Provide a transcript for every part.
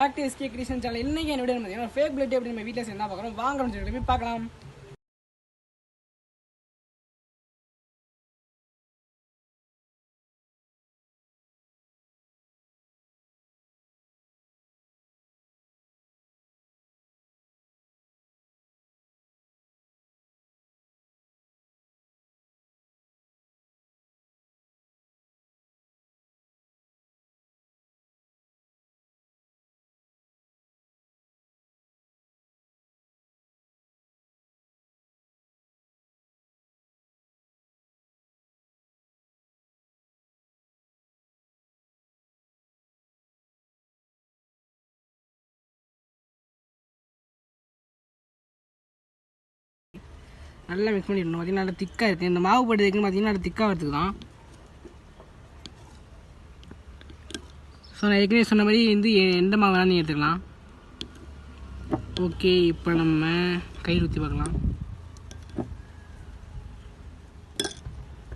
Practice creation channel இன்னைக்கு என்ன video பார்த்தீங்கன்னா ஃபேக் பிளட் எப்படி நம்ம வீட்டில் சேர்ந்தா பார்க்குறோம் வாங்கணும்னு சொல்லி போய் பார்க்கலாம். நல்லா மிக்ஸ் பண்ணிடணும். பார்த்தீங்கன்னா நல்லா திக்காக இருக்குது. இந்த மாவு போட்டு வைக்கணும் பார்த்தீங்கன்னா நல்லா திக்காக வரதுக்கு தான். ஸோ நான் ஏற்கனவே சொன்ன மாதிரி வந்து எந்த மாவு வேணாலும் நீங்கள் எடுத்துக்கலாம். ஓகே, இப்போ நம்ம கையில் ஊற்றி பார்க்கலாம்.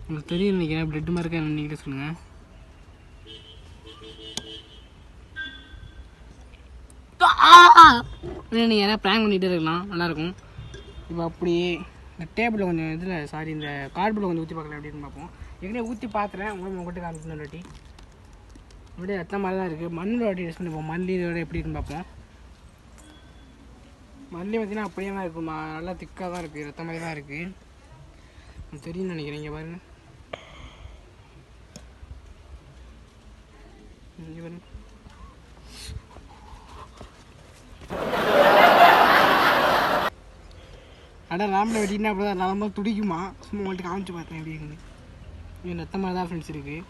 உங்களுக்கு தெரியும் நினைக்கிறேன், பிரெட் மாதிரி இருக்கா நீங்களே சொல்லுங்கள். நீங்கள் யாராவது ப்ராங்க் பண்ணிகிட்டே இருக்கலாம், நல்லாயிருக்கும். இப்போ அப்படியே இந்த டேபிளில் கொஞ்சம் இதில் இந்த கார்ட்போர்டில் கொஞ்சம் ஊற்றி பார்க்கலாம் அப்படின்னு பார்ப்போம். ஏற்கனவே ஊற்றி பார்த்துறேன், உங்கள்கிட்ட காமிக்கணும் ஒரு வாட்டி. அப்படியே எத்தனை மாதிரி தான் இருக்குது. மண்ணில் வாட்டி டெஸ்ட் பண்ணிப்போம். மண்ணிலோட எப்படி இருக்குன்னு பார்ப்போம். மல்லி பார்த்திங்கன்னா அப்படியே தான் இருக்குமா, நல்லா திக்காக தான் இருக்குது, ரத்த மாதிரி தான் இருக்குது. தெரியும்னு நினைக்கிறேன். இங்கே பாருங்க, இங்கே பாருங்க. அடா ராமில் வெட்டினா அப்படி தான் நலமாக துடிக்குமா. சும்மா உங்கள்கிட்ட காமிச்சு பார்த்தேன் எப்படி இருக்குது. இது ரத்த மாதிரி தான் ஃப்ரெண்ட்ஸ் இருக்குது.